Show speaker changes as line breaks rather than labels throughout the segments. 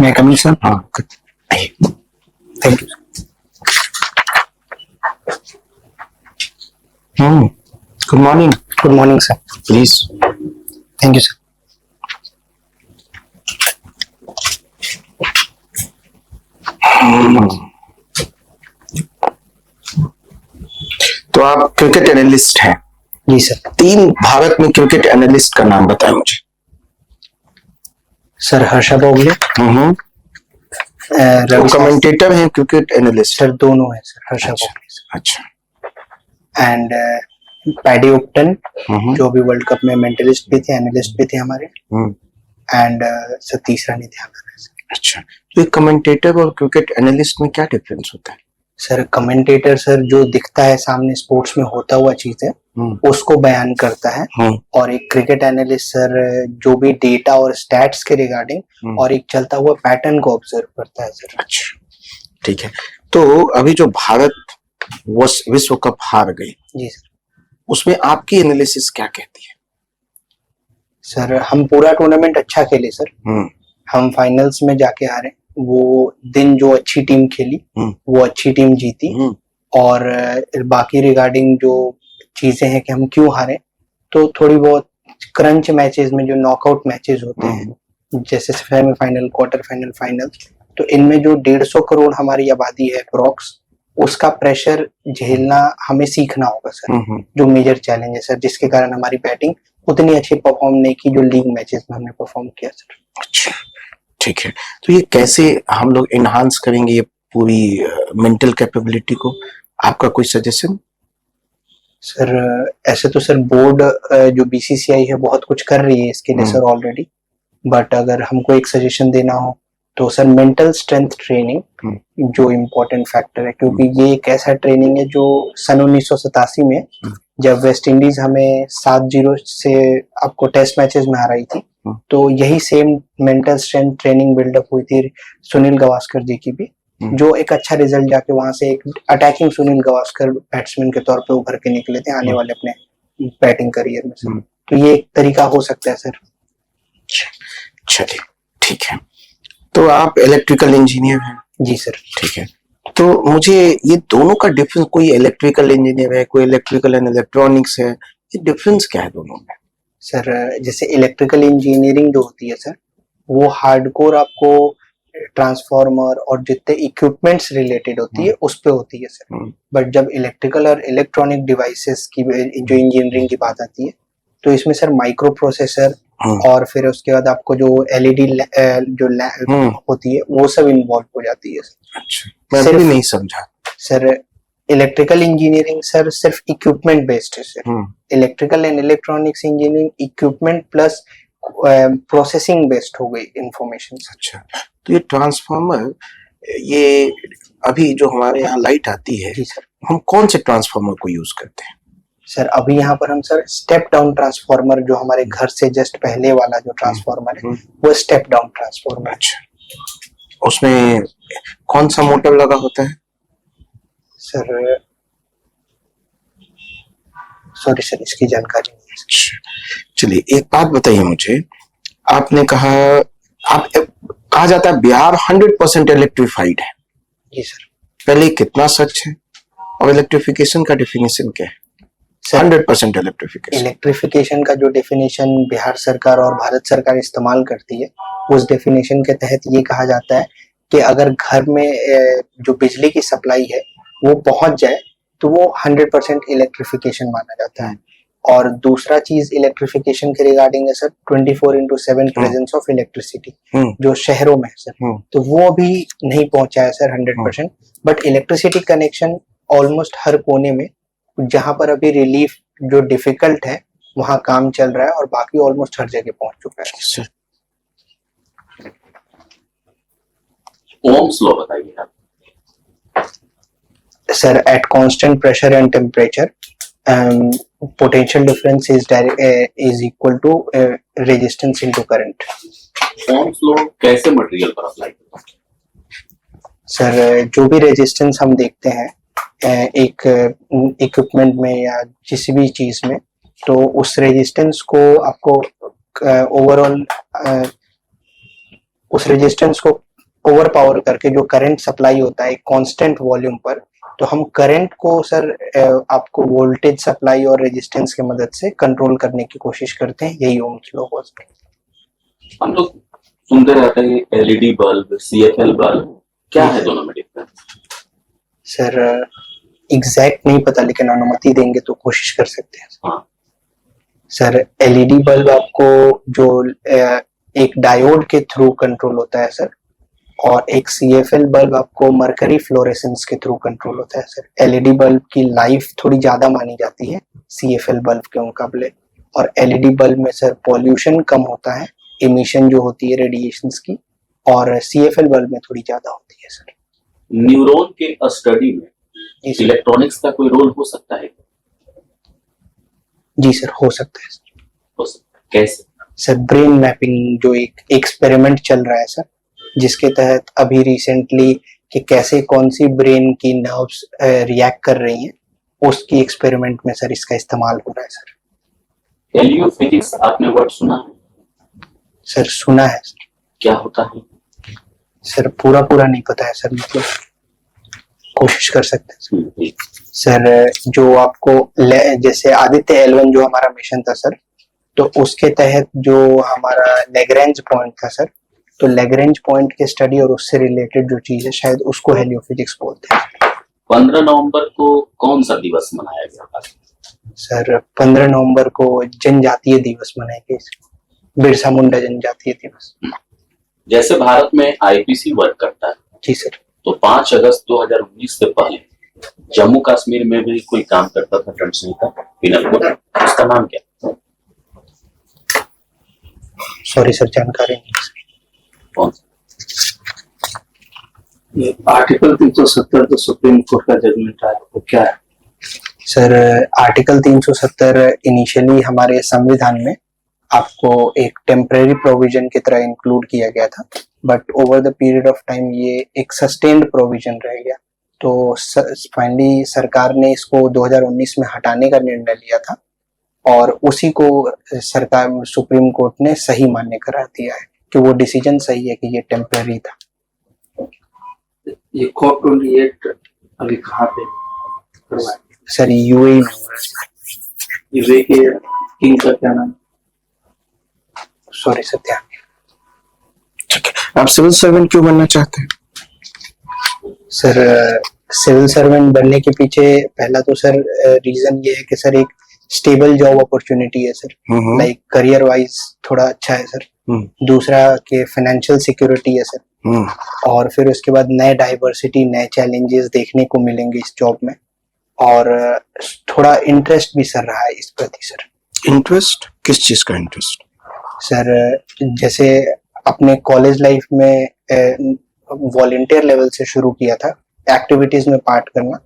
मैं coming sir.
हाँ,
thank you.
Good morning.
Good morning sir.
Please.
Thank you sir.
तो आप cricket analyst हैं?
जी सर।
3 भारत में क्रिकेट एनालिस्ट का नाम बताएं मुझे।
सर हर्षा बोगले,
तो कमेंटेटर हैं क्रिकेट एनालिस्ट?
सर दोनों है सर, हर्षा बोगले
अच्छा।
एंड पैडी उपटन जो अभी वर्ल्ड कप में मेंटलिस्ट भी थे, एनालिस्ट भी थे हमारे, एंड सर तीसरा नहीं ध्यान आ रहा है।
अच्छा, तो कमेंटेटर और क्रिकेट एनालिस्ट में क्या डिफरेंस होता है?
सर कमेंटेटर सर जो दिखता है सामने स्पोर्ट्स में होता हुआ चीज है उसको बयान करता है, और एक क्रिकेट एनालिस्ट सर जो भी डेटा और स्टैट्स के रिगार्डिंग और एक चलता हुआ पैटर्न को ऑब्जर्व करता है सर।
अच्छा, ठीक है। तो अभी जो भारत विश्व कप हार गई,
जी सर,
उसमें आपकी एनालिसिस क्या कहती है?
सर हम पूरा टूर्नामेंट अच्छा खेले सर, हम फाइनल्स में जाके हारे। वो दिन जो अच्छी टीम खेली वो अच्छी टीम जीती, और बाकी रिगार्डिंग जो चीजें हैं कि हम क्यों हारे, तो थोड़ी बहुत क्रंच मैचेस में जो नॉकआउट मैचेस होते हैं जैसे सेमीफाइनल, क्वार्टर फाइनल, फाइनल, तो इनमें जो 150 करोड़ हमारी आबादी है अप्रॉक्स, उसका प्रेशर झेलना हमें सीखना होगा सर, जो मेजर चैलेंज है सर, जिसके कारण हमारी बैटिंग उतनी अच्छी परफॉर्म नहीं की जो लीग मैचेस में हमने परफॉर्म किया सर।
अच्छा, ठीक है। तो ये कैसे हम लोग एनहांस करेंगे ये पूरी मेंटल कैपेबिलिटी को? आपका कोई सजेशन?
सर ऐसे तो सर बोर्ड जो बीसीसीआई है बहुत कुछ कर रही है इसके लिए सर ऑलरेडी, बट अगर हमको एक सजेशन देना हो तो सर मेंटल स्ट्रेंथ ट्रेनिंग जो इम्पोर्टेंट फैक्टर है, क्योंकि ये एक ऐसा ट्रेनिंग है जो सन 1987 में जब वेस्ट इंडीज हमें 7-0 से आपको टेस्ट मैचेस में हराई थी, तो यही same mental strength training buildup हुई थी सुनील गावस्कर जी की भी, जो एक अच्छा रिजल्ट जाके वहां से एक अटैकिंग सुनील गावस्कर बैट्समैन के तौर पे उभर के निकले थे आने वाले अपने बैटिंग करियर में सर। तो ये एक तरीका हो सकता है सर।
चलिए, ठीक है। तो आप इलेक्ट्रिकल इंजीनियर हैं?
जी सर।
ठीक है। तो मुझे ये दोनों का डिफरेंस, कोई इलेक्ट्रिकल इंजीनियर है, कोई इलेक्ट्रिकल एंड इलेक्ट्रॉनिक्स है, ये डिफरेंस क्या है दोनों में?
सर जैसे इलेक्ट्रिकल इंजीनियरिंग जो होती है सर, वो हार्डकोर आपको ट्रांसफार्मर और जितने इक्विपमेंट्स रिलेटेड होती है उस पे होती है सर, बट जब इलेक्ट्रिकल और इलेक्ट्रॉनिक डिवाइसेस की जो इंजीनियरिंग की बात आती है तो इसमें सर माइक्रो प्रोसेसर और फिर उसके बाद आपको जो एलईडी जो होती है वो सब इन्वॉल्व हो जाती है सर।
अच्छा, मैं भी नहीं समझा
सर। इलेक्ट्रिकल इंजीनियरिंग सर सिर्फ इक्विपमेंट बेस्ड है sir, electrical and electronics engineering equipment plus processing based हो गई इंफॉर्मेशन।
अच्छा, तो ये ट्रांसफार्मर, ये अभी जो हमारे यहाँ लाइट आती है, हम कौन से ट्रांसफार्मर को यूज करते हैं?
सर अभी यहाँ पर हम सर स्टेप डाउन ट्रांसफार्मर, जो हमारे घर से जस्ट पहले वाला जो ट्रांसफार्मर है वो स्टेप डाउन ट्रांसफार्मर। अच्छा,
उसमें कौन सा मोटर लगा होता है?
सर सॉरी सर, इसकी जानकारी नहीं है।
चलिए, एक बात बताइए मुझे, आपने कहा, आप कहा जाता है बिहार 100% इलेक्ट्रिफाइड है।
जी सर।
पहले कितना सच है और इलेक्ट्रिफिकेशन का डेफिनेशन क्या है? 100%
इलेक्ट्रिफिकेशन का जो डेफिनेशन बिहार सरकार और भारत सरकार इस्तेमाल करती है, उस डेफिनेशन के तहत ये कहा जाता है कि अगर घर में जो बिजली की सप्लाई है वो पहुंच जाए तो वो 100% इलेक्ट्रिफिकेशन माना जाता है। और दूसरा चीज इलेक्ट्रिफिकेशन के रिगार्डिंग है सर 24/7 प्रेजेंस ऑफ इलेक्ट्रिसिटी जो शहरों में है सर, तो वो अभी नहीं पहुंचा है sir 100%, but electricity connection almost हर कोने में, जहां पर अभी रिलीफ जो डिफिकल्ट है वहां काम चल रहा है, और बाकी ऑलमोस्ट हर जगह पहुंच चुका है।
ओम्स लॉ बताइए आप।
Sir at constant pressure and temperature potential difference is equal to resistance into current.
Ohm's law कैसे मटेरियल पर अप्लाई करते हैं?
सर जो भी रेजिस्टेंस हम देखते हैं एक इक्विपमेंट में या किसी भी चीज में, तो उस रेजिस्टेंस को आपको ओवरऑल उस रेजिस्टेंस को ओवर पावर करके जो करंट सप्लाई होता है कांस्टेंट वॉल्यूम पर, तो हम करंट को सर आपको वोल्टेज सप्लाई और रेजिस्टेंस की मदद से कंट्रोल करने की कोशिश करते हैं, यही ओम्स लॉ होता है।
हम लोग सुनते रहते हैं एलईडी बल्ब, सीएफएल बल्ब, क्या है दोनों में डिफरेंस?
सर एग्जैक्ट नहीं पता, लेकिन अनुमति देंगे तो कोशिश कर सकते हैं।
हाँ,
सर एलईडी बल्ब आपको जो एक डायोड के थ्रू कंट्रोल होता है सर, और एक सीएफएल बल्ब आपको मरकरी फ्लोरेसेंस के थ्रू कंट्रोल होता है सर। एलईडी बल्ब की लाइफ थोड़ी ज्यादा मानी जाती है सीएफएल बल्ब के मुकाबले, और एलईडी बल्ब में सर पॉल्यूशन कम होता है, इमिशन जो होती है रेडिएशंस की, और सीएफएल बल्ब में थोड़ी ज्यादा होती है सर।
न्यूरॉन के स्टडी में
जी सर।
इलेक्ट्रॉनिक्स का कोई रोल हो सकता है?
जी सर, हो सकता है सर।
हो सकता है, कैसे?
सर ब्रेन मैपिंग जो एक एक्सपेरिमेंट चल रहा है सर, जिसके तहत अभी रिसेंटली कि कैसे कौन सी ब्रेन की नर्व्स रिएक्ट कर रही हैं, उसकी एक्सपेरिमेंट में सर इसका इस्तेमाल हो रहा है सर।
हेलियोफिजिक्स आपने वर्ड सुना है?
सर सुना है सर।
क्या होता है?
सर पूरा नहीं पता है सर, मतलब कोशिश कर सकते हैं
हम्म,
सर। जो आपको जैसे आदित्य L1 जो हमारा मिशन था सर, तो उसके तहत जो हमारा लेग्रेंज पॉइंट था सर, तो लेग्रेंज पॉइंट के स्टडी और उससे रिलेटेड जो चीज है शायद उसको हेलियोफिजिक्स बोलते हैं।
15 नवंबर को कौन सा दिवस मनाया गया था?
सर 15 नवंबर को जनजातीय दिवस मनाएंगे, बिरसा मुंडा जनजातीय दिवस।
जैसे भारत में आईपीसी वर्क करता है,
जी सर।
तो 5 अगस्त 2019 से पहले जम्मू कश्मीर में भी कोई काम करता था ट्रांसलेटर पिनल कोड, उसका नाम क्या?
सॉरी सर, जानकारी नहीं है सर।
कौन?
ये आर्टिकल 370 तो सुप्रीम कोर्ट का जजमेंट आया, वो क्या है?
सर आर्टिकल 370 इनिशियली हमारे संविधान में आपको एक टेम्परेरी प्रोविजन की तरह इंक्लूड किया गया था, but over the period of time ये एक सस्टेन्ड प्रोविजन रह गया। तो फाइनली सरकार ने इसको 2019 में हटाने का निर्णय लिया था, और उसी को सरकार सुप्रीम कोर्ट ने सही मान्य करा दिया है कि वो डिसीजन सही है कि ये टेम्परेरी था।
ये COP 28 अभी कहाँ पे करवाया?
सर यूएई में हो रहा है।
यूएई के किंग का क्या नाम?
सॉरी सर, ध्यान नहीं।
ठीक है, आप सिविल सर्वेंट क्यों बनना चाहते हैं?
सर सिविल सर्वेंट बनने के पीछे पहला तो सर रीजन ये है कि सर एक स्टेबल जॉब अपॉर्चुनिटी है सर, लाइक करियर वाइज थोड़ा अच्छा है सर। दूसरा कि फाइनेंशियल सिक्योरिटी है सर, और फिर उसके बाद नए डाइवर्सिटी, नए चैलेंजेस देखने को मिलेंगे इस जॉब में, और थोड़ा इंटरेस्ट भी सर रहा है इस प्रति सर।
इंटरेस्ट किस चीज का इंटरेस्ट?
सर जैसे अपने कॉलेज लाइफ में वॉलंटियर लेवल से शुरू किया था एक्टिविटीज में पार्ट करना,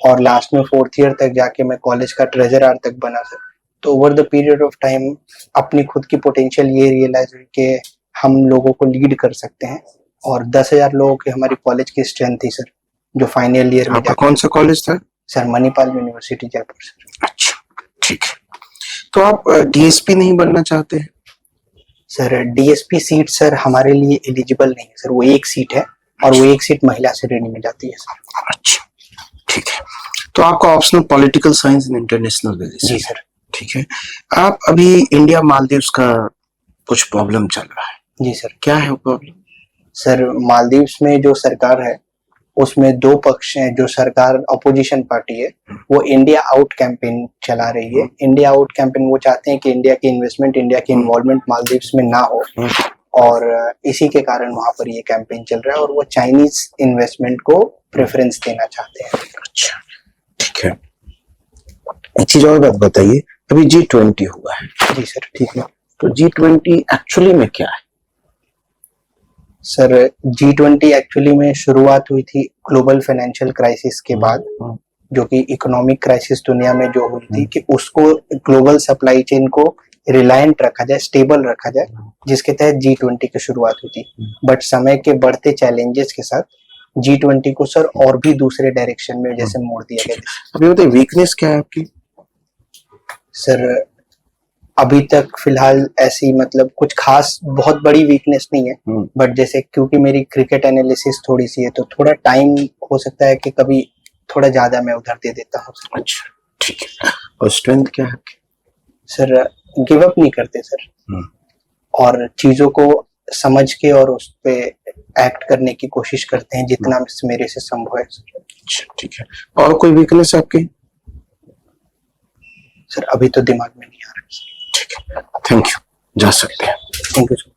और लास्ट में 4th ईयर तक जाके मैं कॉलेज का ट्रेजरर तक बना सर। तो over the period of time अपनी खुद की पोटेंशियल ये रियलाइज हुई कि हम लोगों को लीड कर सकते हैं, और 10,000 लोगों की हमारी कॉलेज की स्ट्रेंथ थी सर, जो फाइनल ईयर में।
आपका कौन सा कॉलेज था?
Sir Manipal university Jaipur sir.
अच्छा, ठीक है। तो आप डीएसपी नहीं बनना चाहते हैं?
सर डीएसपी सीट सर हमारे लिए एलिजिबल नहीं है सर, वो एक सीट है, और वो एक सीट महिला श्रेणी में जाती है सर।
अच्छा, ठीक है। तो आपका optional political science and international relation.
जी सर।
ठीक है। आप अभी इंडिया मालदीव्स का कुछ प्रॉब्लम चल रहा है।
जी सर।
क्या है वो प्रॉब्लम?
सर मालदीव्स में जो सरकार है उसमें दो पक्ष हैं। जो सरकार अपोजिशन पार्टी है वो इंडिया आउट कैंपेन चला रही है। इंडिया आउट कैंपेन वो चाहते हैं कि इंडिया की इन्वेस्टमेंट, इंडिया की इन्वॉल्वमेंट मालदीव्स में ना हो, और इसी के कारण वहां पर ये कैंपेन चल रहा है, और वो चाइनीज इन्वेस्टमेंट को प्रेफरेंस देना चाहते हैं।
अच्छा, ठीक है। एक चीज और बात बताइए, अभी G20 हुआ है।
जी सर। ठीक है।
तो G20 एक्चुअली में क्या है?
सर G20 एक्चुअली में शुरुआत हुई थी ग्लोबल फाइनेंशियल क्राइसिस के बाद, जो कि इकोनॉमिक क्राइसिस दुनिया में जो हुई थी, कि उसको ग्लोबल सप्लाई चेन को रिलायंट रखा जाए, स्टेबल रखा जाए, जिसके तहत G20 की शुरुआत हुई थी। बट समय के बढ़ते चैलेंजेस के साथ G20 को सर और भी दूसरे डायरेक्शन में जैसे मोड़ दिया गया।
अभी बताइए वीकनेस क्या है आपकी?
सर अभी तक फिलहाल ऐसी मतलब कुछ खास बहुत बड़ी वीकनेस नहीं है, बट जैसे क्योंकि मेरी क्रिकेट एनालिसिस थोड़ी सी है तो थोड़ा टाइम हो सकता है कि कभी थोड़ा ज्यादा मैं उधर दे देता हूँ।
अच्छा, ठीक है। और स्ट्रेंथ क्या है?
सर गिव अप नहीं करते सर, और चीजों को समझ के और उस पे एक्ट करने की कोशिश करते हैं जितना मेरे से संभव है सर।
अच्छा, ठीक है। और कोई वीकनेस आपकी?
सर अभी तो दिमाग में नहीं आ रहा।
ठीक है, थैंक यू, जा सकते हैं।
Thank you sir.